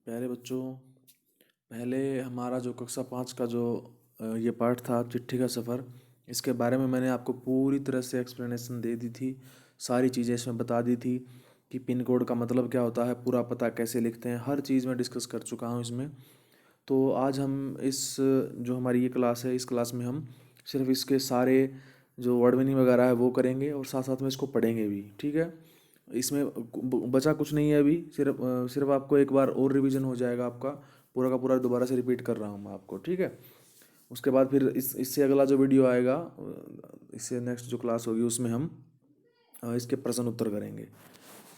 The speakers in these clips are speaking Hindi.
प्यारे बच्चों, पहले हमारा जो कक्षा 5 का जो ये पार्ट था चिट्ठी का सफ़र, इसके बारे में मैंने आपको पूरी तरह से एक्सप्लेनेशन दे दी थी। सारी चीज़ें इसमें बता दी थी कि पिन कोड का मतलब क्या होता है, पूरा पता कैसे लिखते हैं, हर चीज़ मैं डिस्कस कर चुका हूँ इसमें। तो आज हम इस जो हमारी ये क्लास है, इस क्लास में हम सिर्फ इसके सारे जो वर्ड मीनिंग वगैरह है वो करेंगे और साथ साथ में इसको पढ़ेंगे भी, ठीक है। इसमें बचा कुछ नहीं है अभी, सिर्फ आपको एक बार और रिवीजन हो जाएगा आपका, पूरा का पूरा दोबारा से रिपीट कर रहा हूँ मैं आपको, ठीक है। उसके बाद फिर इससे अगला जो वीडियो आएगा, इससे नेक्स्ट जो क्लास होगी उसमें हम इसके प्रश्न उत्तर करेंगे,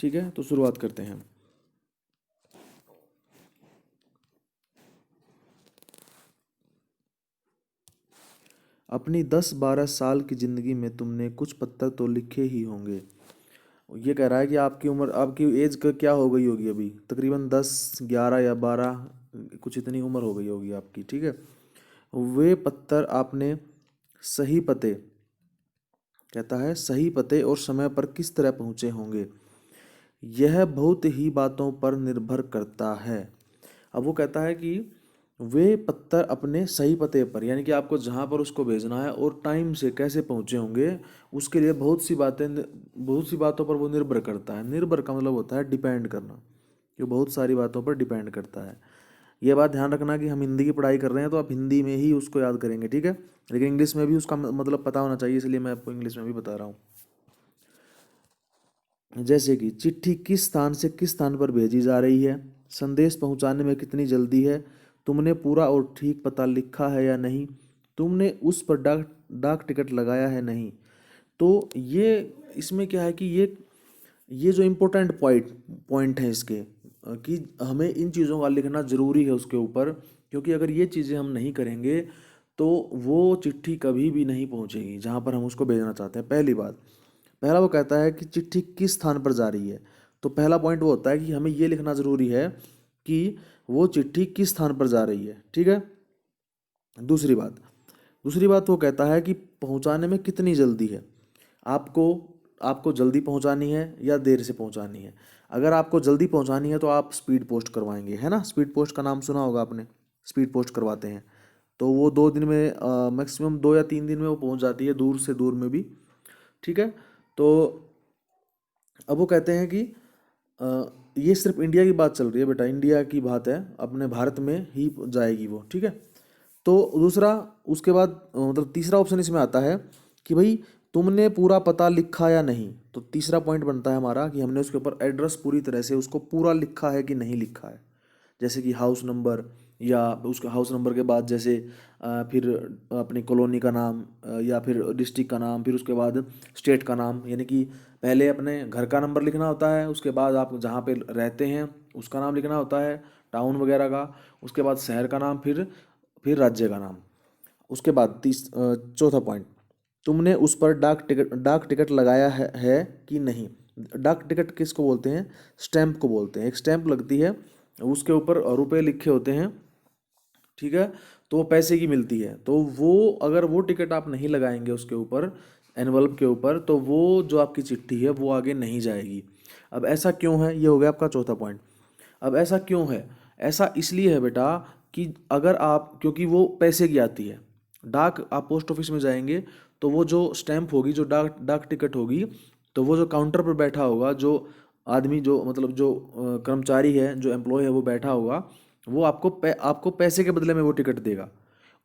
ठीक है। तो शुरुआत करते हैं। अपनी 10-12 साल की ज़िंदगी में तुमने कुछ पत्र तो लिखे ही होंगे। ये कह रहा है कि आपकी उम्र, आपकी एज का क्या हो गई होगी अभी, तकरीबन 10, 11 या 12, कुछ इतनी उम्र हो गई होगी आपकी, ठीक है। वे पत्थर आपने सही पते, कहता है सही पते और समय पर किस तरह पहुँचे होंगे, यह बहुत ही बातों पर निर्भर करता है। अब वो कहता है कि वे पत्थर अपने सही पते पर, यानी कि आपको जहाँ पर उसको भेजना है और टाइम से कैसे पहुँचे होंगे, उसके लिए बहुत सी बातों पर वो निर्भर करता है। निर्भर का मतलब होता है डिपेंड करना, ये बहुत सारी बातों पर डिपेंड करता है। ये बात ध्यान रखना कि हम हिंदी की पढ़ाई कर रहे हैं तो आप हिंदी में ही उसको याद करेंगे, ठीक है। लेकिन इंग्लिश में भी उसका मतलब पता होना चाहिए, इसलिए मैं आपको इंग्लिश में भी बता रहा हूँ। जैसे कि चिट्ठी किस स्थान से किस स्थान पर भेजी जा रही है, संदेश पहुंचाने में कितनी जल्दी है, तुमने पूरा और ठीक पता लिखा है या नहीं, तुमने उस पर डाक डाक टिकट लगाया है नहीं। तो ये इसमें क्या है कि ये जो इम्पोर्टेंट पॉइंट है इसके, कि हमें इन चीज़ों का लिखना ज़रूरी है उसके ऊपर, क्योंकि अगर ये चीज़ें हम नहीं करेंगे तो वो चिट्ठी कभी भी नहीं पहुंचेगी जहां पर हम उसको भेजना चाहते हैं। पहली बात, पहला वो कहता है कि चिट्ठी किस स्थान पर जा रही है, तो पहला पॉइंट वो होता है कि हमें ये लिखना ज़रूरी है कि वो चिट्ठी किस स्थान पर जा रही है, ठीक है। दूसरी बात वो कहता है कि पहुंचाने में कितनी जल्दी है, आपको आपको जल्दी पहुंचानी है या देर से पहुंचानी है। अगर आपको जल्दी पहुंचानी है तो आप स्पीड पोस्ट करवाएंगे, है ना। स्पीड पोस्ट का नाम सुना होगा आपने, स्पीड पोस्ट करवाते हैं तो वो 2 दिन में, मैक्सिमम 2 या 3 दिन में वो पहुंच जाती है, दूर से दूर में भी, ठीक है। तो अब वो कहते हैं कि ये सिर्फ इंडिया की बात चल रही है बेटा, इंडिया की बात है, अपने भारत में ही जाएगी वो, ठीक है। तो दूसरा, उसके बाद मतलब तीसरा ऑप्शन इसमें आता है कि भाई तुमने पूरा पता लिखा या नहीं। तो तीसरा पॉइंट बनता है हमारा कि हमने उसके ऊपर एड्रेस पूरी तरह से उसको पूरा लिखा है कि नहीं लिखा है। जैसे कि हाउस नंबर, या उसका हाउस नंबर के बाद जैसे फिर अपनी कॉलोनी का नाम, या फिर डिस्ट्रिक्ट का नाम, फिर उसके बाद स्टेट का नाम, यानी कि पहले अपने घर का नंबर लिखना होता है, उसके बाद आप जहाँ पे रहते हैं उसका नाम लिखना होता है, टाउन वगैरह का, उसके बाद शहर का नाम, फिर राज्य का नाम। उसके बाद चौथा पॉइंट, तुमने उस पर डाक टिकट लगाया है कि नहीं। डाक टिकट किसको बोलते हैं, स्टैंप को बोलते हैं। एक स्टैंप लगती है, उसके ऊपर रुपए लिखे होते हैं, ठीक है। तो वो पैसे की मिलती है, तो वो अगर वो टिकट आप नहीं लगाएंगे उसके ऊपर, एनवलप के ऊपर, तो वो जो आपकी चिट्ठी है वो आगे नहीं जाएगी। अब ऐसा क्यों है, ये हो गया आपका चौथा पॉइंट। अब ऐसा क्यों है, ऐसा इसलिए है बेटा कि अगर आप, क्योंकि वो पैसे की आती है, डाक आप पोस्ट ऑफिस में जाएंगे तो वो जो स्टैंप होगी, जो डाक डाक टिकट होगी, तो वो जो काउंटर पर बैठा होगा, जो आदमी, जो मतलब जो कर्मचारी है, जो एम्प्लॉय है, वो बैठा होगा, वो आपको पैसे के बदले में वो टिकट देगा।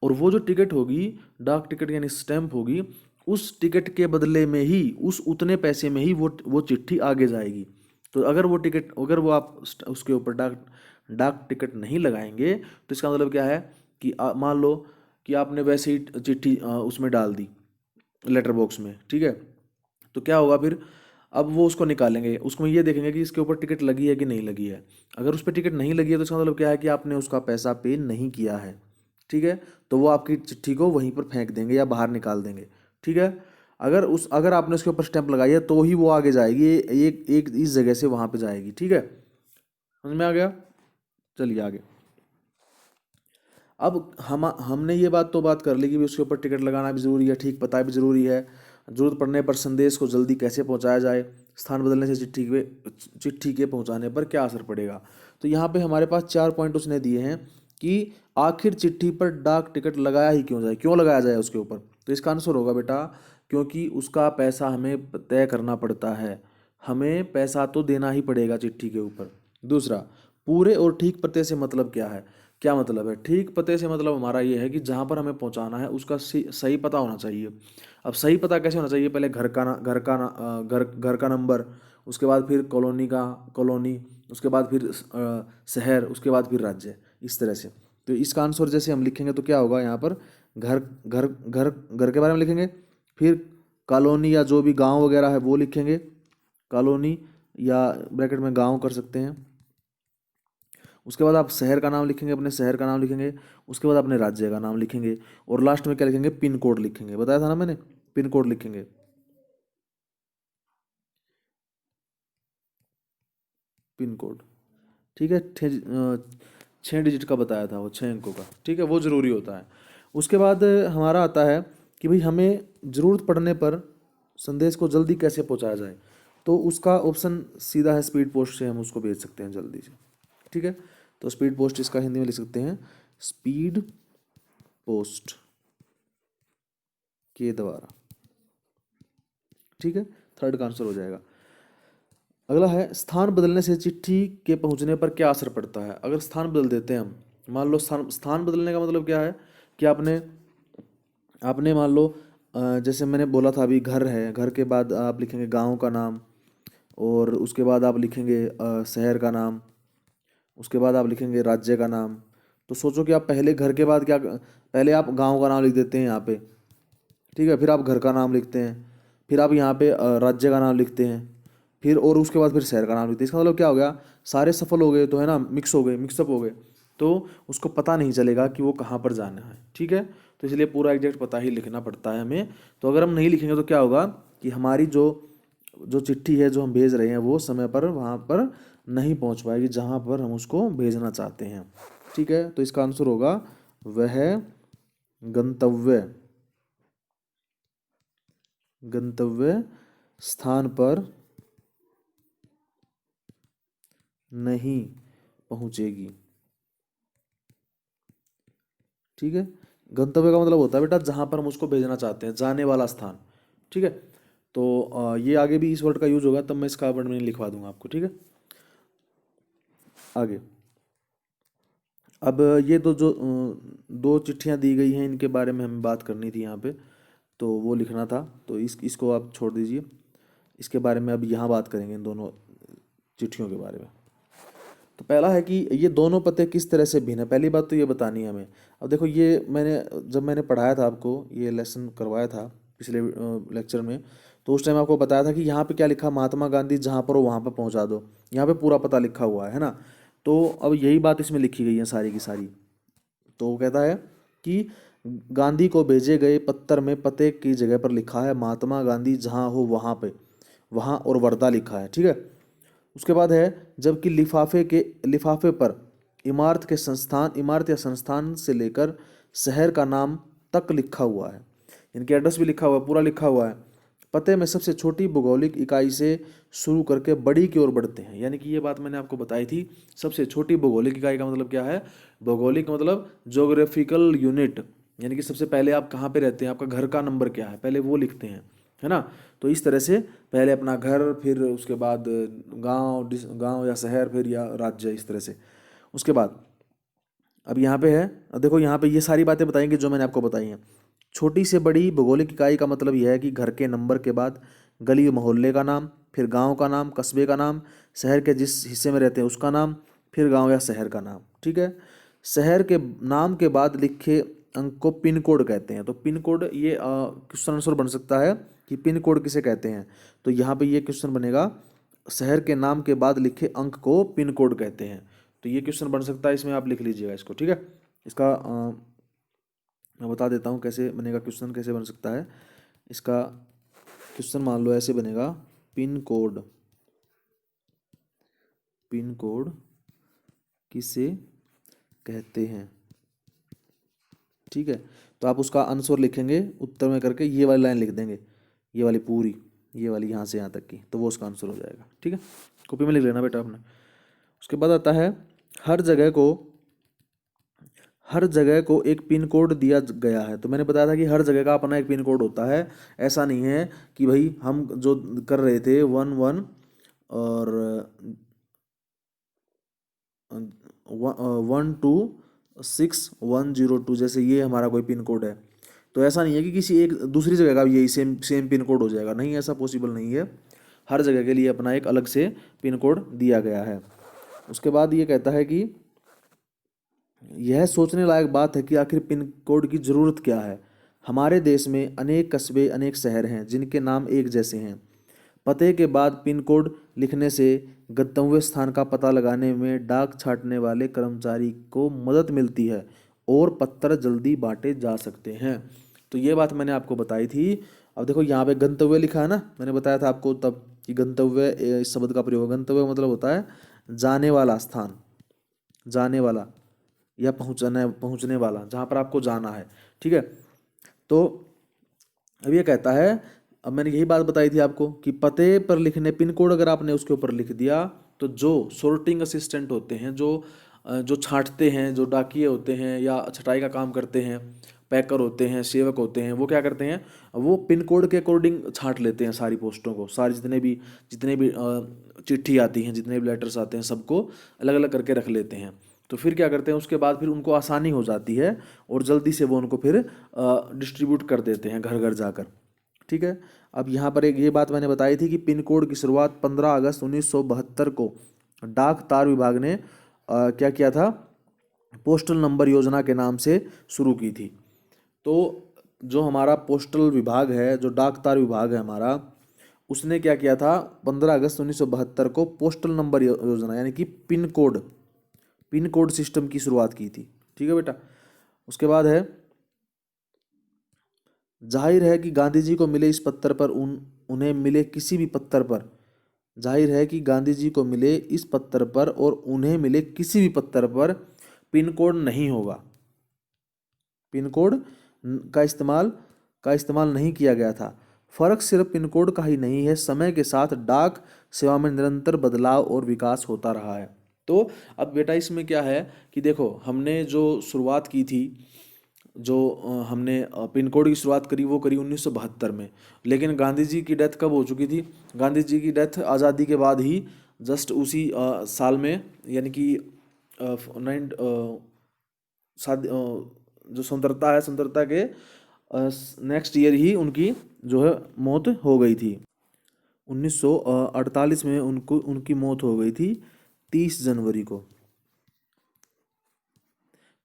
और वो जो टिकट होगी, डाक टिकट यानी स्टैंप होगी, उस टिकट के बदले में ही, उस उतने पैसे में ही वो चिट्ठी आगे जाएगी। तो अगर वो आप उसके ऊपर डाक डाक टिकट नहीं लगाएंगे तो इसका मतलब क्या है कि मान लो कि आपने वैसे ही चिट्ठी उसमें डाल दी, लेटर बॉक्स में, ठीक है। तो क्या होगा फिर, अब वो उसको निकालेंगे, उसमें ये देखेंगे कि इसके ऊपर टिकट लगी है कि नहीं लगी है। अगर उस पर टिकट नहीं लगी है तो इसका मतलब क्या है कि आपने उसका पैसा पे नहीं किया है, ठीक है। तो वो आपकी चिट्ठी को वहीं पर फेंक देंगे या बाहर निकाल देंगे, ठीक है। अगर आपने उसके ऊपर स्टैंप लगाई है तो ही वो आगे जाएगी, एक एक इस जगह से वहाँ पे जाएगी, ठीक है। समझ में आ गया, चलिए आगे। अब हमने ये बात कर ली कि भी उसके ऊपर टिकट लगाना भी ज़रूरी है, ठीक पता भी ज़रूरी है, ज़रूरत पड़ने पर संदेश को जल्दी कैसे पहुंचाया जाए, स्थान बदलने से चिट्ठी के पहुंचाने पर क्या असर पड़ेगा। तो यहाँ पे हमारे पास 4 पॉइंट उसने दिए हैं कि आखिर चिट्ठी पर डाक टिकट लगाया ही क्यों जाए, क्यों लगाया जाए उसके ऊपर। तो इसका आंसर होगा बेटा, क्योंकि उसका पैसा हमें तय करना पड़ता है, हमें पैसा तो देना ही पड़ेगा चिट्ठी के ऊपर। दूसरा, पूरे और ठीक पते से मतलब क्या है। क्या मतलब है ठीक पते से? मतलब हमारा ये है कि जहाँ पर हमें पहुँचाना है उसका सही पता होना चाहिए। अब सही पता कैसे होना चाहिए? पहले घर का नंबर, उसके बाद फिर कॉलोनी, उसके बाद फिर शहर, उसके बाद फिर राज्य, इस तरह से। तो इसका आंसर जैसे हम लिखेंगे तो क्या होगा यहाँ पर, घर घर घर घर के बारे में लिखेंगे, फिर कॉलोनी या जो भी गांव वगैरह है वो लिखेंगे, कॉलोनी या ब्रैकेट में गांव कर सकते हैं। उसके बाद आप शहर का नाम लिखेंगे, अपने शहर का नाम लिखेंगे, उसके बाद अपने राज्य का नाम लिखेंगे, और लास्ट में क्या लिखेंगे, पिन कोड लिखेंगे। बताया था ना मैंने, पिन कोड लिखेंगे। पिन कोड, ठीक है। 6 डिजिट का बताया था वो, 6 अंकों का, ठीक है, वो ज़रूरी होता है। उसके बाद हमारा आता है कि भाई हमें ज़रूरत पड़ने पर संदेश को जल्दी कैसे पहुंचाया जाए। तो उसका ऑप्शन सीधा है, स्पीड पोस्ट से हम उसको भेज सकते हैं जल्दी से, ठीक है। तो स्पीड पोस्ट इसका हिंदी में लिख सकते हैं, स्पीड पोस्ट के द्वारा, ठीक है। थर्ड का आंसर हो जाएगा। अगला है, स्थान बदलने से चिट्ठी के पहुंचने पर क्या असर पड़ता है। अगर स्थान बदल देते हैं हम, मान लो स्थान बदलने का मतलब क्या है कि आपने आपने मान लो जैसे मैंने बोला था अभी, घर है, घर के बाद आप लिखेंगे गांव का नाम, और उसके बाद आप लिखेंगे शहर का नाम, उसके बाद आप लिखेंगे राज्य का नाम। तो सोचो कि आप पहले घर के बाद क्या, पहले आप गांव का नाम लिख देते हैं यहाँ पे, ठीक है, फिर आप घर का नाम लिखते हैं, फिर आप यहाँ पे राज्य का नाम लिखते हैं, फिर और उसके बाद फिर शहर का नाम लिखते हैं। इसका मतलब क्या हो गया, सारे सफल हो गए तो है ना, मिक्स हो गए, मिक्सअप हो गए, तो उसको पता नहीं चलेगा कि वो कहाँ पर जाना है, ठीक है। तो इसलिए पूरा एग्जैक्ट पता ही लिखना पड़ता है हमें। तो अगर हम नहीं लिखेंगे तो क्या होगा कि हमारी जो जो चिट्ठी है जो हम भेज रहे हैं वो समय पर वहाँ पर नहीं पहुँच पाएगी जहाँ पर हम उसको भेजना चाहते हैं, ठीक है। तो इसका आंसर होगा वह गंतव्य गंतव्य स्थान पर नहीं पहुंचेगी, ठीक है। गंतव्य का मतलब होता है बेटा जहां पर हम उसको भेजना चाहते हैं, जाने वाला स्थान, ठीक है। तो ये आगे भी इस वर्ड का यूज होगा, तब मैं इसका वर्ड मीनिंग लिखवा दूंगा आपको, ठीक है। आगे, अब ये दो चिट्ठियां दी गई हैं, इनके बारे में हमें बात करनी थी यहाँ पे, तो वो लिखना था, तो इसको आप छोड़ दीजिए। इसके बारे में अब यहाँ बात करेंगे, इन दोनों चिट्ठियों के बारे में। तो पहला है कि ये दोनों पते किस तरह से भिन्न है, पहली बात तो ये बतानी है हमें। अब देखो, ये जब मैंने पढ़ाया था आपको, ये लेसन करवाया था पिछले लेक्चर में, तो उस टाइम आपको बताया था कि यहाँ पे क्या लिखा, महात्मा गांधी जहाँ पर हो वहाँ पर पहुँचा दो, यहाँ पे पूरा पता लिखा हुआ है ना। तो अब यही बात इसमें लिखी गई है सारी की सारी। तो वो कहता है कि गांधी को भेजे गए पत्र में पते की जगह पर लिखा है महात्मा गांधी जहाँ हो वहाँ पे, वहाँ और वर्धा लिखा है, ठीक है। उसके बाद है, जबकि लिफाफे पर इमारत या संस्थान से लेकर शहर का नाम तक लिखा हुआ है, इनके एड्रेस भी लिखा हुआ है, पूरा लिखा हुआ है। पते में सबसे छोटी भौगोलिक इकाई से शुरू करके बड़ी की ओर बढ़ते हैं, यानी कि ये बात मैंने आपको बताई थी। सबसे छोटी भौगोलिक इकाई का मतलब क्या है, भौगोलिक मतलब जोग्राफिकल यूनिट, यानी कि सबसे पहले आप कहाँ पे रहते हैं, आपका घर का नंबर क्या है, पहले वो लिखते हैं, है ना। तो इस तरह से पहले अपना घर, फिर उसके बाद गांव या शहर, फिर या राज्य, इस तरह से। उसके बाद अब यहाँ पे है, अब देखो यहाँ पे ये सारी बातें बताएंगे जो मैंने आपको बताई हैं। छोटी से बड़ी भौगोलिक इकाई का मतलब यह है कि घर के नंबर के बाद गली मोहल्ले का नाम, फिर गांव का नाम, कस्बे का नाम, शहर के जिस हिस्से में रहते हैं उसका नाम, फिर गांव या शहर का नाम, ठीक है। शहर के नाम के बाद लिखे अंक को पिन कोड कहते हैं। तो पिन कोड, ये क्वेश्चन आंसर बन सकता है कि पिन कोड किसे कहते हैं। तो यहाँ पे ये क्वेश्चन बनेगा, शहर के नाम के बाद लिखे अंक को पिन कोड कहते हैं। तो ये क्वेश्चन बन सकता है, इसमें आप लिख लीजिएगा इसको, ठीक है। इसका मैं बता देता हूँ कैसे बनेगा क्वेश्चन, कैसे बन सकता है इसका क्वेश्चन। मान लो ऐसे बनेगा, पिन कोड पिन कोड किसे कहते हैं, ठीक है। तो आप उसका आंसर लिखेंगे उत्तर में करके, ये वाली लाइन लिख देंगे, ये वाली पूरी, ये वाली यहाँ से यहाँ तक की, तो वो उसका आंसर हो जाएगा। ठीक है, कॉपी में लिख लेना बेटा आपने। उसके बाद आता है हर जगह को एक पिन कोड दिया गया है। तो मैंने बताया था कि हर जगह का अपना एक पिन कोड होता है। ऐसा नहीं है कि भाई हम जो कर रहे थे 11 और 126102, जैसे ये हमारा कोई पिन कोड है, तो ऐसा नहीं है कि किसी एक दूसरी जगह का भी यही सेम सेम पिन कोड हो जाएगा। नहीं, ऐसा पॉसिबल नहीं है। हर जगह के लिए अपना एक अलग से पिन कोड दिया गया है। उसके बाद ये कहता है कि यह सोचने लायक बात है कि आखिर पिन कोड की ज़रूरत क्या है। हमारे देश में अनेक कस्बे, अनेक शहर हैं जिनके नाम एक जैसे हैं। पते के बाद पिन कोड लिखने से गंतव्य स्थान का पता लगाने में डाक छांटने वाले कर्मचारी को मदद मिलती है और पत्र जल्दी बांटे जा सकते हैं। तो ये बात मैंने आपको बताई थी। अब देखो यहाँ पे गंतव्य लिखा है ना, मैंने बताया था आपको तब कि गंतव्य इस शब्द का प्रयोग, गंतव्य मतलब होता है जाने वाला स्थान, जाने वाला या पहुंचने वाला, जहाँ पर आपको जाना है। ठीक है, तो अब ये कहता है, अब मैंने यही बात बताई थी आपको कि पते पर लिखने पिन कोड अगर आपने उसके ऊपर लिख दिया तो जो सॉर्टिंग असिस्टेंट होते हैं, जो छांटते हैं, जो डाकिये होते हैं या छटाई का काम करते हैं, पैकर होते हैं, सेवक होते हैं, वो क्या करते हैं, वो पिन कोड के अकॉर्डिंग छांट लेते हैं सारी पोस्टों को। सारी जितने भी चिट्ठी आती हैं, जितने भी लेटर्स आते हैं, सबको अलग अलग करके रख लेते हैं। तो फिर क्या करते हैं, उसके बाद फिर उनको आसानी हो जाती है और जल्दी से वो उनको फिर डिस्ट्रीब्यूट कर देते हैं घर घर जाकर। ठीक है, अब यहाँ पर एक ये बात मैंने बताई थी कि पिन कोड की शुरुआत 15 अगस्त 1972 को डाक तार विभाग ने क्या किया था, पोस्टल नंबर योजना के नाम से शुरू की थी। तो जो हमारा पोस्टल विभाग है, जो डाक तार विभाग है हमारा, उसने क्या किया था, 15 अगस्त 1972 को पोस्टल नंबर योजना यानी कि पिन कोड सिस्टम की शुरुआत की थी। ठीक है बेटा। उसके बाद है, जाहिर है कि गांधी जी को मिले इस पत्थर पर उन्हें मिले किसी भी पत्थर पर, जाहिर है कि गांधी जी को मिले इस पत्थर पर और उन्हें मिले किसी भी पत्थर पर पिन कोड नहीं होगा। पिन कोड का इस्तेमाल नहीं किया गया था। फर्क सिर्फ पिन कोड का ही नहीं है, समय के साथ डाक सेवा में निरंतर बदलाव और विकास होता रहा है। तो अब बेटा इसमें क्या है कि देखो, हमने जो शुरुआत की थी, जो हमने पिन कोड की शुरुआत करी, वो करी 1972 में। लेकिन गांधी जी की डेथ कब हो चुकी थी, गांधी जी की डेथ आज़ादी के बाद ही जस्ट उसी साल में, यानी कि नाइन जो स्वतंत्रता है, स्वतंत्रता के नेक्स्ट ईयर ही उनकी जो है मौत हो गई थी। 1948 में उनकी मौत हो गई थी 30 जनवरी को।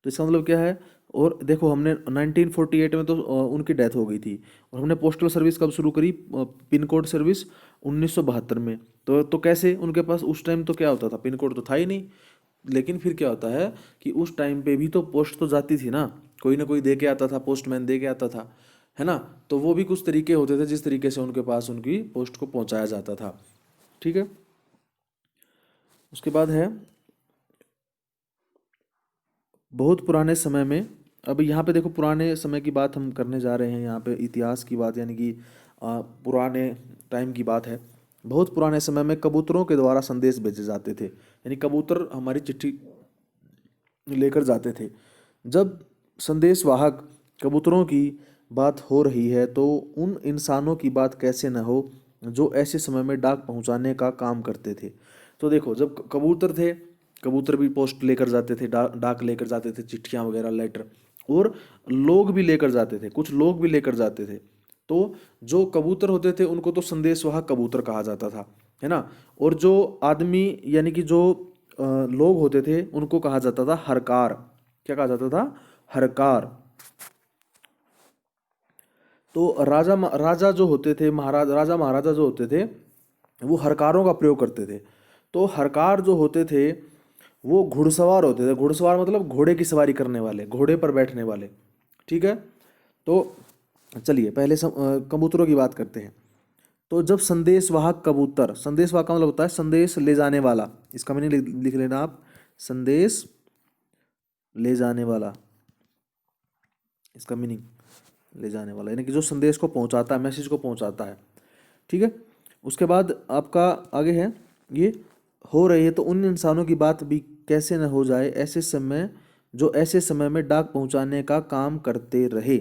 तो इसका मतलब क्या है, और देखो हमने 1948 में तो उनकी डेथ हो गई थी, और हमने पोस्टल सर्विस कब शुरू करी, पिन कोड सर्विस 1972 में। तो कैसे, उनके पास उस टाइम तो क्या होता था, पिन कोड तो था ही नहीं। लेकिन फिर क्या होता है कि उस टाइम पे भी तो पोस्ट तो जाती थी ना कोई दे के आता था, पोस्टमैन दे के आता था, है ना। तो वो भी कुछ तरीके होते थे जिस तरीके से उनके पास उनकी पोस्ट को पहुंचाया जाता था। ठीक है, उसके बाद है, बहुत पुराने समय में, अब यहाँ पे देखो पुराने समय की बात हम करने जा रहे हैं, यहाँ पे इतिहास की बात, यानी कि पुराने टाइम की बात है। बहुत पुराने समय में कबूतरों के द्वारा संदेश भेजे जाते थे, यानी कबूतर हमारी चिट्ठी लेकर जाते थे। जब संदेशवाहक कबूतरों की बात हो रही है तो उन इंसानों की बात कैसे न हो जो ऐसे समय में डाक पहुंचाने का काम करते थे। तो देखो, जब कबूतर थे, कबूतर भी पोस्ट लेकर जाते थे, डाक लेकर जाते थे, चिट्ठियाँ वगैरह, लेटर, और लोग भी लेकर जाते थे, कुछ लोग भी लेकर जाते थे। तो जो कबूतर होते थे उनको तो संदेशवाहक कबूतर कहा जाता था, है ना। और जो आदमी यानी कि जो लोग होते थे उनको कहा जाता था हरकार। क्या कहा जाता था, हरकार। तो राजा जो होते थे, राजा महाराजा जो होते थे, वो हरकारों का प्रयोग करते थे। तो हरकार जो होते थे वो घुड़सवार होते थे। घुड़सवार मतलब घोड़े की सवारी करने वाले, घोड़े पर बैठने वाले। ठीक है, तो चलिए पहले कबूतरों की बात करते हैं। तो जब संदेशवाहक कबूतर, संदेशवाहक का मतलब होता है संदेश ले जाने वाला, इसका मीनिंग लिख लेना आप, संदेश ले जाने वाला, इसका मीनिंग ले जाने वाला, यानी कि जो संदेश को पहुंचाता है, मैसेज को पहुंचाता है। ठीक है। उसके बाद आपका आगे है ये हो रही है तो उन इंसानों की बात भी कैसे न हो जाए ऐसे समय, जो ऐसे समय में डाक पहुंचाने का काम करते रहे।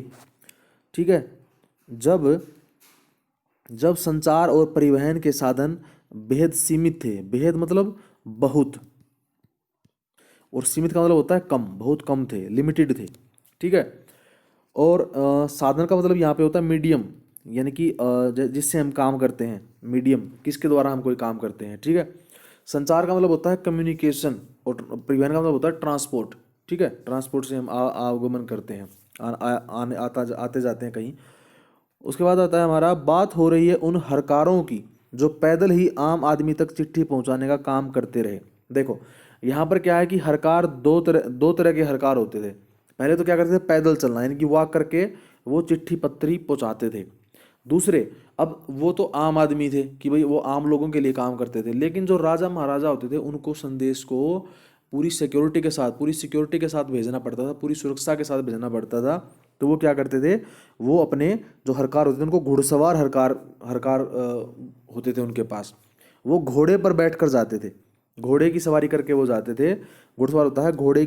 ठीक है। जब जब संचार और परिवहन के साधन बेहद सीमित थे, बेहद मतलब बहुत, और सीमित का मतलब होता है कम, बहुत कम थे, लिमिटेड थे। ठीक है। और साधन का मतलब यहाँ पे होता है मीडियम, यानी कि जिससे हम काम करते हैं, मीडियम किसके द्वारा हम कोई काम करते हैं। ठीक है। संचार का मतलब होता है कम्युनिकेशन, और परिवहन का मतलब होता है ट्रांसपोर्ट। ठीक है। ट्रांसपोर्ट से हम आवागमन करते हैं, आने आते जाते हैं कहीं। उसके बाद आता है हमारा, बात हो रही है उन हरकारों की जो पैदल ही आम आदमी तक चिट्ठी पहुंचाने का काम करते रहे। देखो यहाँ पर क्या है कि हरकार दो तरह के हरकार होते थे। पहले तो क्या करते थे, पैदल चलना, यानी कि वॉक करके वो चिट्ठी पत्री पहुंचाते थे। दूसरे, अब वो तो आम आदमी थे कि भाई वो आम लोगों के लिए काम करते थे, लेकिन जो राजा महाराजा होते थे उनको संदेश को पूरी सिक्योरिटी के साथ भेजना पड़ता था, पूरी सुरक्षा के साथ भेजना पड़ता था। तो वो क्या करते थे, वो अपने जो हरकार होते थे उनको घुड़सवार हरकार हरकार होते थे उनके पास, वो घोड़े पर बैठ कर जाते थे, घोड़े की सवारी करके वो जाते थे। घुड़सवार होता है घोड़े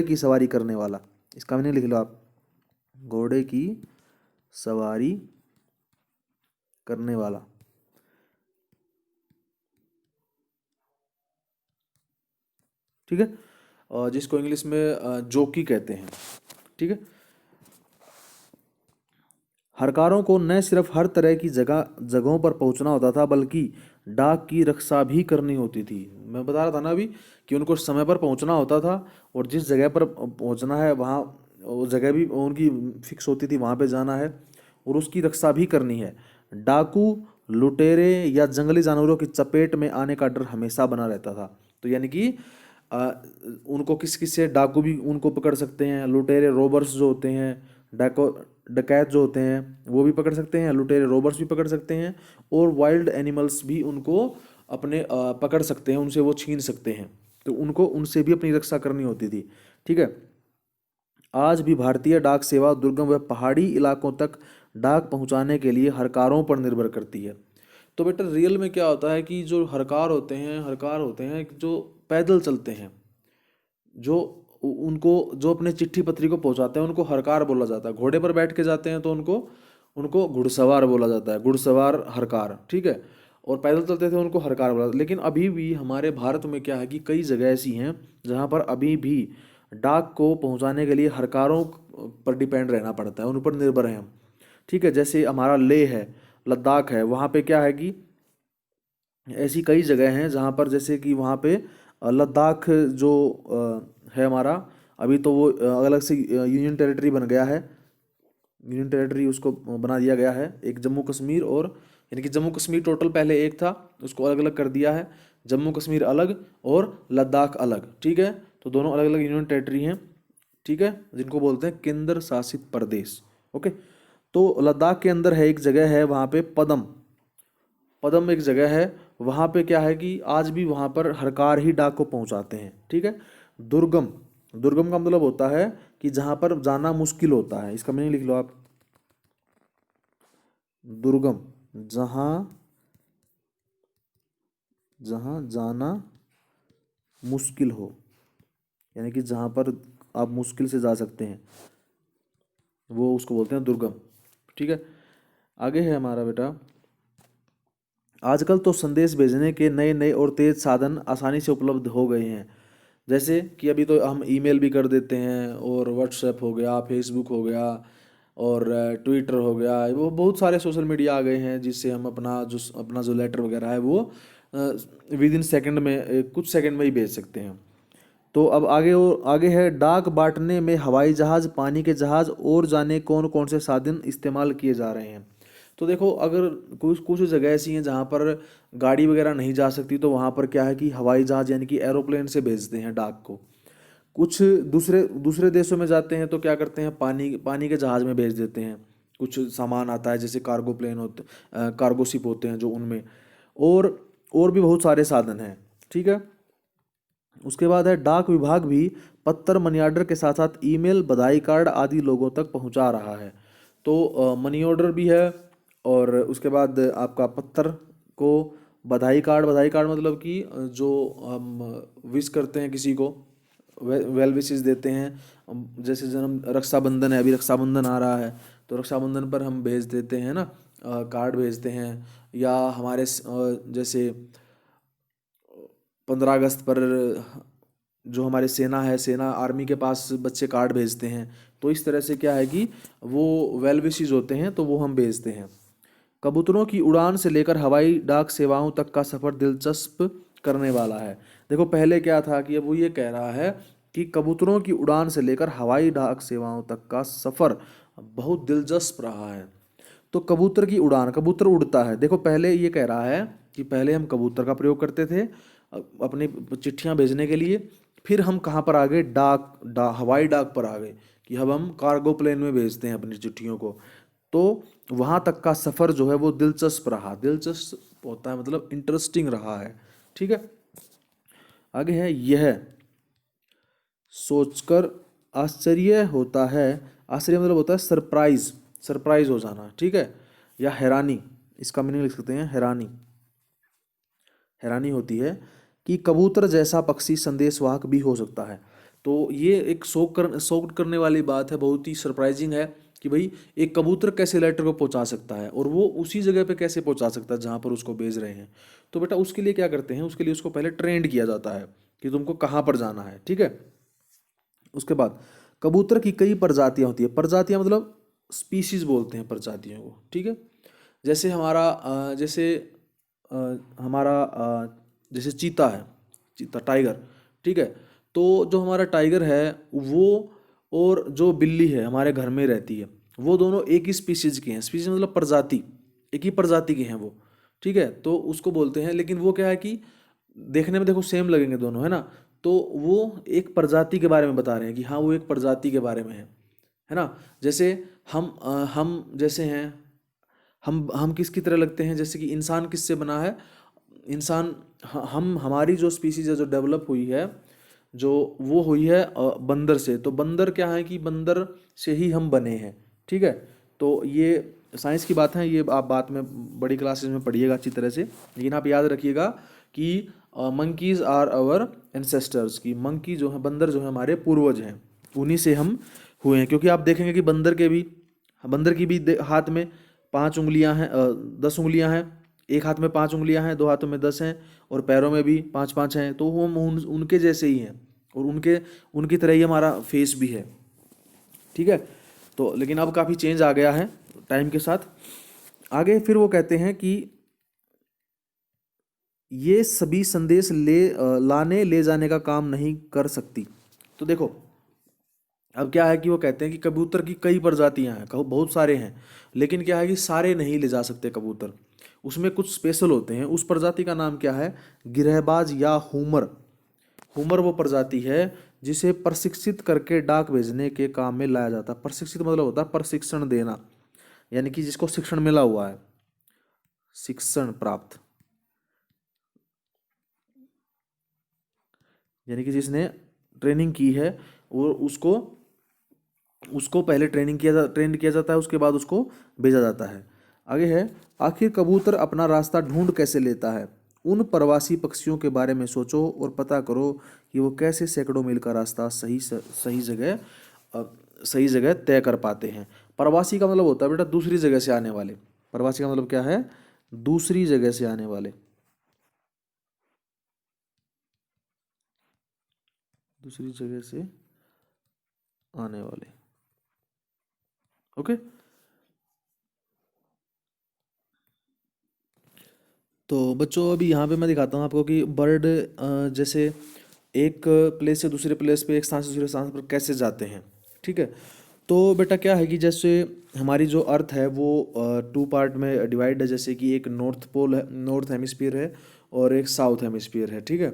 की सवारी करने वाला। इसका मीनिंग लिख लो आप, घोड़े की सवारी करने वाला। ठीक है। जिसको इंग्लिश में जोकी कहते हैं। ठीक है। हरकारों को न सिर्फ हर तरह की जगहों पर पहुंचना होता था, बल्कि डाक की रक्षा भी करनी होती थी। मैं बता रहा था ना अभी कि उनको समय पर पहुंचना होता था, और जिस जगह पर पहुंचना है वहाँ वो जगह भी उनकी फिक्स होती थी, वहाँ पे जाना है और उसकी रक्षा भी करनी है। डाकू, लुटेरे या जंगली जानवरों की चपेट में आने का डर हमेशा बना रहता था। तो यानी कि अ, उनको किस किस से डाकू भी उनको पकड़ सकते हैं, लुटेरे रोबर्स जो होते हैं, डाको डकैत जो होते हैं वो भी पकड़ सकते हैं, लुटेरे रोबर्स भी पकड़ सकते हैं, और वाइल्ड एनिमल्स भी उनको अपने पकड़ सकते हैं, उनसे वो छीन सकते हैं। तो उनको उनसे भी अपनी रक्षा करनी होती थी। ठीक है। आज भी भारतीय डाक सेवा दुर्गम व पहाड़ी इलाकों तक डाक पहुंचाने के लिए हरकारों पर निर्भर करती है। तो बेटा रियल में क्या होता है कि जो हरकार होते हैं जो पैदल चलते हैं, जो उनको जो अपने चिट्ठी पत्री को पहुंचाते हैं उनको हरकार बोला जाता है। घोड़े पर बैठ के जाते हैं तो उनको उनको घुड़सवार बोला जाता है, घुड़सवार हरकार। ठीक है। और पैदल चलते थे उनको हरकार बोला जाता है। लेकिन अभी भी हमारे भारत में क्या है कि कई जगह ऐसी हैं जहाँ पर अभी भी डाक को पहुँचाने के लिए हरकारों पर डिपेंड रहना पड़ता है, उन पर निर्भर हैं हम। ठीक है। जैसे हमारा लेह है, लद्दाख है, वहाँ पे क्या है कि ऐसी कई जगह हैं जहाँ पर जैसे कि वहाँ पे लद्दाख जो है हमारा, अभी तो वो अलग से यूनियन टेरिटरी बन गया है, यूनियन टेरिटरी उसको बना दिया गया है। एक जम्मू कश्मीर, और यानी कि जम्मू कश्मीर टोटल पहले एक था, उसको अलग अलग कर दिया है। जम्मू कश्मीर अलग और लद्दाख अलग। ठीक है। तो दोनों अलग अलग यूनियन टेरिटरी हैं। ठीक है। जिनको बोलते हैं केंद्र शासित प्रदेश। ओके। तो लद्दाख के अंदर है एक जगह है वहाँ पे पदम, पदम एक जगह है, वहाँ पे क्या है कि आज भी वहाँ पर हरकार ही डाक को पहुँचाते हैं। ठीक है। दुर्गम, दुर्गम का मतलब होता है कि जहाँ पर जाना मुश्किल होता है। इसका मीनिंग लिख लो आप, दुर्गम, जहाँ जहाँ जाना मुश्किल हो, यानी कि जहाँ पर आप मुश्किल से जा सकते हैं, वो उसको बोलते हैं दुर्गम। ठीक है। आगे है हमारा बेटा, आजकल तो संदेश भेजने के नए नए और तेज साधन आसानी से उपलब्ध हो गए हैं। जैसे कि अभी तो हम ईमेल भी कर देते हैं, और व्हाट्सएप हो गया, फेसबुक हो गया, और ट्विटर हो गया, वो बहुत सारे सोशल मीडिया आ गए हैं जिससे हम अपना जो लेटर वगैरह है वो विद इन सेकंड में, कुछ सेकंड में ही भेज सकते हैं। तो अब आगे है, डाक बांटने में हवाई जहाज़, पानी के जहाज़ और जाने कौन कौन से साधन इस्तेमाल किए जा रहे हैं। तो देखो अगर कुछ कुछ जगह ऐसी हैं जहाँ पर गाड़ी वगैरह नहीं जा सकती, तो वहाँ पर क्या है कि हवाई जहाज़ यानी कि एरोप्लेन से भेजते हैं डाक को। कुछ दूसरे दूसरे देशों में जाते हैं तो क्या करते हैं, पानी पानी के जहाज़ में भेज देते हैं। कुछ सामान आता है जैसे कार्गो शिप होते हैं जो उनमें, और और भी बहुत सारे साधन हैं। ठीक है। उसके बाद है, डाक विभाग भी पत्र, मनी ऑर्डर के साथ साथ ईमेल, बधाई कार्ड आदि लोगों तक पहुंचा रहा है। तो मनी ऑर्डर भी है, और उसके बाद आपका पत्थर को बधाई कार्ड मतलब कि जो हम विश करते हैं किसी को, वेल विशेस देते हैं। जैसे जन्म रक्षाबंधन है, अभी रक्षाबंधन आ रहा है, तो रक्षाबंधन पर हम भेज देते हैं ना, कार्ड भेजते हैं। या हमारे जैसे 15 अगस्त पर जो हमारे सेना है, सेना आर्मी के पास बच्चे कार्ड भेजते हैं। तो इस तरह से क्या है कि वो वेल विशेस होते हैं, तो वो हम भेजते हैं। कबूतरों की उड़ान से लेकर हवाई डाक सेवाओं तक का सफ़र दिलचस्प करने वाला है। देखो पहले क्या था कि अब वो ये कह रहा है कि कबूतरों की उड़ान से लेकर हवाई डाक सेवाओं तक का सफ़र बहुत दिलचस्प रहा है। तो कबूतर की उड़ान, कबूतर उड़ता है। देखो पहले ये कह रहा है कि पहले हम कबूतर का प्रयोग करते थे अपनी चिट्ठियाँ भेजने के लिए। फिर हम कहाँ पर आ गए, हवाई डाक पर आ गए कि अब हम कार्गो प्लेन में भेजते हैं अपनी चिट्ठियों को। तो वहाँ तक का सफ़र जो है वो दिलचस्प रहा। दिलचस्प होता है मतलब इंटरेस्टिंग रहा है। ठीक है, आगे है, यह सोचकर आश्चर्य होता है। आश्चर्य मतलब होता है सरप्राइज, सरप्राइज हो जाना। ठीक है, या हैरानी, इसका मीनिंग लिख सकते हैं हैरानी। हैरानी होती है कि कबूतर जैसा पक्षी संदेशवाहक भी हो सकता है। तो ये एक शौक करने वाली बात है, बहुत ही सरप्राइजिंग है कि भाई एक कबूतर कैसे लेटर को पहुंचा सकता है, और वो उसी जगह पे कैसे पहुंचा सकता है जहां पर उसको भेज रहे हैं। तो बेटा उसके लिए क्या करते हैं, उसके लिए उसको पहले ट्रेंड किया जाता है कि तुमको कहाँ पर जाना है। ठीक है, उसके बाद कबूतर की कई प्रजातियां होती है। प्रजातियां मतलब स्पीशीज बोलते हैं प्रजातियों को। ठीक है, जैसे हमारा हमारा जैसे चीता है, चीता टाइगर। ठीक है, तो जो हमारा टाइगर है वो, और जो बिल्ली है हमारे घर में रहती है, वो दोनों एक ही स्पीशीज के हैं। स्पीशीज मतलब प्रजाति, एक ही प्रजाति के हैं वो। ठीक है, तो उसको बोलते हैं। लेकिन वो क्या है कि देखने में देखो सेम लगेंगे दोनों, है ना, तो वो एक प्रजाति के बारे में बता रहे हैं कि हाँ वो एक प्रजाति के बारे में है ना। जैसे हम जैसे हैं, हम किसकी तरह लगते हैं, जैसे कि इंसान किससे बना है, इंसान हम हमारी जो स्पीसीज है जो डेवलप हुई है, जो वो हुई है बंदर से। तो बंदर क्या है कि बंदर से ही हम बने हैं। ठीक है, तो ये साइंस की बात है, ये आप बात में बड़ी क्लासेस में पढ़िएगा अच्छी तरह से। लेकिन आप याद रखिएगा कि मंकीज आर आवर एंसेस्टर्स, की मंकी जो है, बंदर जो है हमारे पूर्वज हैं, उन्हीं से हम हुए हैं। क्योंकि आप देखेंगे कि बंदर की भी हाथ में 5 उंगलियां हैं, 10 उंगलियां हैं। एक हाथ में 5 उंगलियां हैं, 2 हाथों में 10 हैं, और पैरों में भी 5 5 हैं। तो हम उनके जैसे ही हैं, और उनके उनकी तरह ही हमारा फेस भी है। ठीक है, तो लेकिन अब काफ़ी चेंज आ गया है टाइम के साथ। आगे फिर वो कहते हैं कि ये सभी संदेश लाने ले जाने का काम नहीं कर सकती। तो देखो अब क्या है कि वो कहते हैं कि कबूतर की कई प्रजातियां हैं, बहुत सारे हैं, लेकिन क्या है कि सारे नहीं ले जा सकते कबूतर। उसमें कुछ स्पेशल होते हैं। उस प्रजाति का नाम क्या है, गिरहबाज या हुमर। हुमर वो प्रजाति है जिसे प्रशिक्षित करके डाक भेजने के काम में लाया जाता है। प्रशिक्षित मतलब होता है प्रशिक्षण देना, यानी कि जिसको शिक्षण मिला हुआ है, शिक्षण प्राप्त, यानी कि जिसने ट्रेनिंग की है, और उसको उसको पहले ट्रेंड किया जाता है, उसके बाद उसको भेजा जाता है। आगे है, आखिर कबूतर अपना रास्ता ढूंढ कैसे लेता है। उन प्रवासी पक्षियों के बारे में सोचो और पता करो कि वो कैसे सैकड़ों मील का रास्ता सही जगह तय कर पाते हैं। प्रवासी का मतलब होता है बेटा दूसरी जगह से आने वाले। प्रवासी का मतलब क्या है, दूसरी जगह से आने वाले, दूसरी जगह से आने वाले। ओके, तो बच्चों अभी यहाँ पे मैं दिखाता हूँ आपको कि बर्ड जैसे एक प्लेस से दूसरे प्लेस पे, एक स्थान से दूसरे स्थान पर कैसे जाते हैं। ठीक है, तो बेटा क्या है कि जैसे हमारी जो अर्थ है वो 2 पार्ट में डिवाइड है। जैसे कि एक नॉर्थ पोल है, नॉर्थ हेमिस्फीयर है, और एक साउथ हेमिस्फीयर है। ठीक है,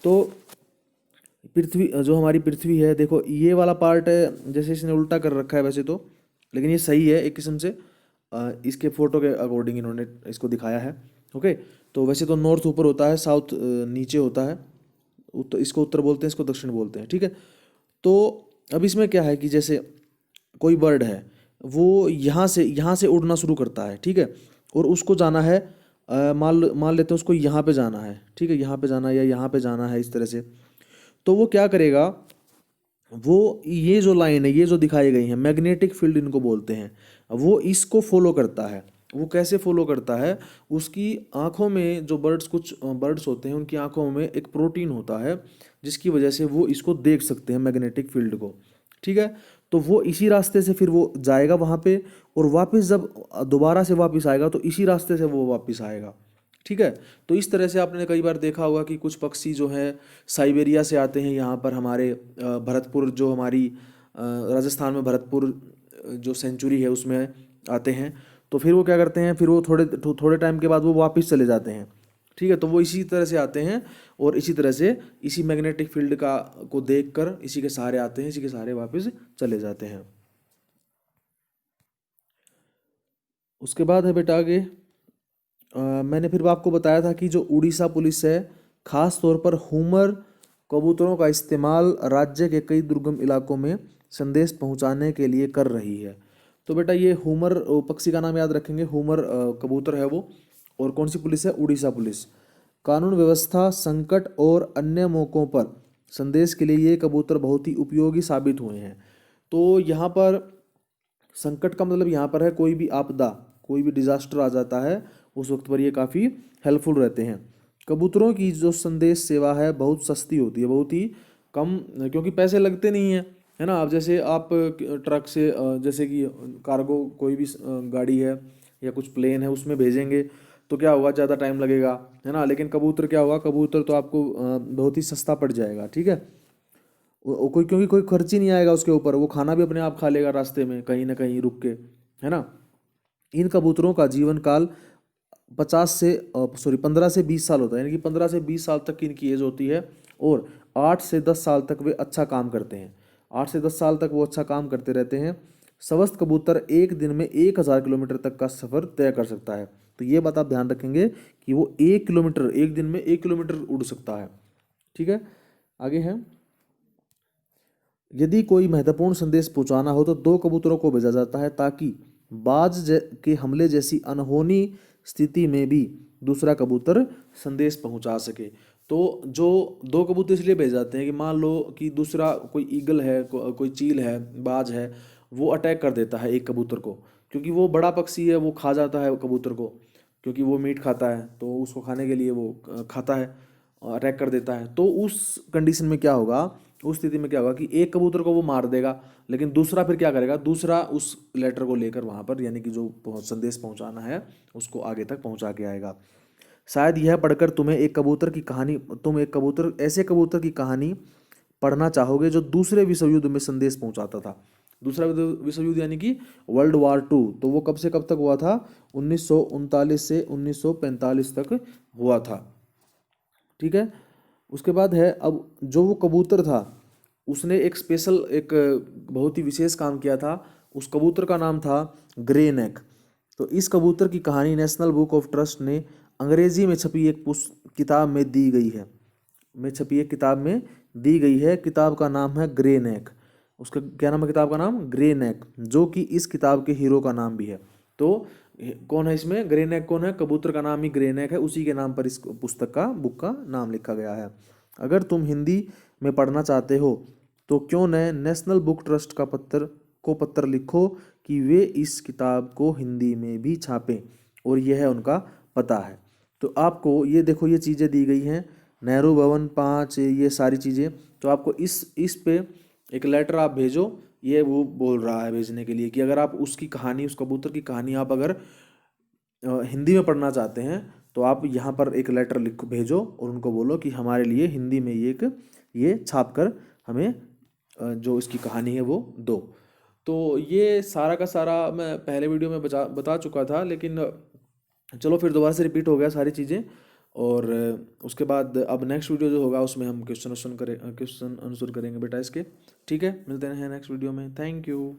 तो पृथ्वी, जो हमारी पृथ्वी है, देखो ये वाला पार्ट है, जैसे इसने उल्टा कर रखा है वैसे तो, लेकिन ये सही है एक किस्म से। इसके फोटो के अकॉर्डिंग इन्होंने इसको दिखाया है। ओके, तो वैसे तो नॉर्थ ऊपर होता है, साउथ नीचे होता है। इसको उत्तर बोलते हैं, इसको दक्षिण बोलते हैं। ठीक है, तो अब इसमें क्या है कि जैसे कोई बर्ड है, वो यहाँ से उड़ना शुरू करता है, ठीक है। और उसको जाना है, मान लेते हैं उसको यहाँ पे जाना है, ठीक है, यहाँ पे जाना है या यहाँ पे जाना है, इस तरह से। तो वो क्या करेगा, वो ये जो लाइन है, ये जो दिखाई गई है, मैग्नेटिक फील्ड इनको बोलते हैं, वो इसको फॉलो करता है। वो कैसे फॉलो करता है, उसकी आंखों में जो कुछ बर्ड्स होते हैं, उनकी आंखों में एक प्रोटीन होता है, जिसकी वजह से वो इसको देख सकते हैं, मैग्नेटिक फील्ड को, ठीक है। तो वो इसी रास्ते से फिर वो जाएगा वहाँ पे, और वापस जब दोबारा से वापस आएगा तो इसी रास्ते से वो वापस आएगा, ठीक है। तो इस तरह से आपने कई बार देखा होगा कि कुछ पक्षी जो हैं साइबेरिया से आते हैं यहाँ पर हमारे भरतपुर, जो हमारी राजस्थान में भरतपुर जो सेंचुरी है उसमें आते हैं। तो फिर वो क्या करते हैं, फिर वो थोड़े टाइम के बाद वो वापस चले जाते हैं, ठीक है। तो वो इसी तरह से आते हैं, और इसी तरह से इसी मैग्नेटिक फील्ड का को देख कर इसी के सहारे आते हैं, इसी के सहारे वापस चले जाते हैं। उसके बाद है बेटा आगे, मैंने फिर आपको बताया था कि जो उड़ीसा पुलिस है, खास तौर पर हुमर कबूतरों का इस्तेमाल राज्य के कई दुर्गम इलाकों में संदेश पहुंचाने के लिए कर रही है। तो बेटा ये हुमर पक्षी का नाम याद रखेंगे, हुमर कबूतर है वो। और कौन सी पुलिस है, उड़ीसा पुलिस। कानून व्यवस्था, संकट और अन्य मौक़ों पर संदेश के लिए ये कबूतर बहुत ही उपयोगी साबित हुए हैं। तो यहाँ पर संकट का मतलब यहाँ पर है कोई भी आपदा, कोई भी डिजास्टर आ जाता है, उस वक्त पर ये काफ़ी हेल्पफुल रहते हैं। कबूतरों की जो संदेश सेवा है बहुत सस्ती होती है, बहुत ही कम, क्योंकि पैसे लगते नहीं हैं, है ना। अब जैसे आप ट्रक से जैसे कि कार्गो कोई भी गाड़ी है या कुछ प्लेन है उसमें भेजेंगे तो क्या होगा, ज़्यादा टाइम लगेगा, है ना। लेकिन कबूतर क्या होगा, कबूतर तो आपको बहुत ही सस्ता पड़ जाएगा, ठीक है। कोई, क्योंकि कोई खर्च ही नहीं आएगा उसके ऊपर, वो खाना भी अपने आप खा लेगा रास्ते में कहीं ना कहीं रुक के, है ना। इन कबूतरों का जीवन काल 15 से 20 साल होता है, यानी कि 15 से 20 साल तक की इनकी एज होती है। और 8 से 10 साल तक वे अच्छा काम करते हैं, 8 से 10 साल तक वो अच्छा काम करते रहते हैं। स्वस्थ कबूतर एक दिन में 1,000 किलोमीटर तक का सफ़र तय कर सकता है। तो ये बात आप ध्यान रखेंगे कि वो 1 किलोमीटर, एक दिन में 1 किलोमीटर उड़ सकता है, ठीक है। आगे है, यदि कोई महत्वपूर्ण संदेश पहुंचाना हो तो 2 कबूतरों को भेजा जाता है, ताकि के हमले जैसी अनहोनी स्थिति में भी दूसरा कबूतर संदेश पहुंचा सके। तो जो 2 कबूतर इसलिए भेज जाते हैं कि मान लो कि दूसरा कोई ईगल है, कोई चील है, बाज है, वो अटैक कर देता है एक कबूतर को, क्योंकि वो बड़ा पक्षी है, वो खा जाता है कबूतर को, क्योंकि वो मीट खाता है, तो उसको खाने के लिए वो खाता है, अटैक कर देता है। तो उस कंडीशन में क्या होगा, उस स्थिति में क्या होगा कि एक कबूतर को वो मार देगा, लेकिन दूसरा फिर क्या करेगा, दूसरा उस लेटर को लेकर वहाँ पर, यानी कि जो संदेश पहुँचाना है उसको आगे तक पहुँचा के आएगा। शायद यह पढ़कर तुम एक कबूतर, ऐसे कबूतर की कहानी पढ़ना चाहोगे जो दूसरे विश्व युद्ध में संदेश पहुंचाता था। दूसरा विश्व युद्ध यानी कि वर्ल्ड वार 2, तो वो कब से कब तक हुआ था, 1939 से 1945 तक हुआ था, ठीक है। उसके बाद है, अब जो वो कबूतर था उसने एक स्पेशल, एक बहुत ही विशेष काम किया था। उस कबूतर का नाम था ग्रे नेक। तो इस कबूतर की कहानी नेशनल बुक ऑफ ट्रस्ट ने अंग्रेजी में छपी एक किताब में दी गई है, किताब का नाम है ग्रे नेक। उसका क्या नाम है, किताब का नाम ग्रे नेक, जो कि इस किताब के हीरो का नाम भी है। तो कौन है इसमें, ग्रे नेक कौन है, कबूतर का नाम ही ग्रे नेक है, उसी के नाम पर इस बुक का नाम लिखा गया है। अगर तुम हिंदी में पढ़ना चाहते हो तो क्यों न नेशनल बुक ट्रस्ट का पत्र लिखो कि वे इस किताब को हिंदी में भी छापें, और यह है उनका पता है। तो आपको ये देखो, ये चीज़ें दी गई हैं, नेहरू भवन 5, ये सारी चीज़ें। तो आपको इस पे एक लेटर आप भेजो, ये वो बोल रहा है भेजने के लिए कि अगर आप उसकी कहानी, उस कबूतर की कहानी आप अगर हिंदी में पढ़ना चाहते हैं तो आप यहाँ पर एक लेटर लिख भेजो, और उनको बोलो कि हमारे लिए हिंदी में ये छाप कर हमें जो इसकी कहानी है वो दो। तो ये सारा का सारा मैं पहले वीडियो में बता चुका था, लेकिन चलो फिर दोबारा से रिपीट हो गया सारी चीज़ें। और उसके बाद अब नेक्स्ट वीडियो जो होगा उसमें हम क्वेश्चन आंसर करेंगे बेटा इसके, ठीक है। मिलते हैं नेक्स्ट वीडियो में, थैंक यू।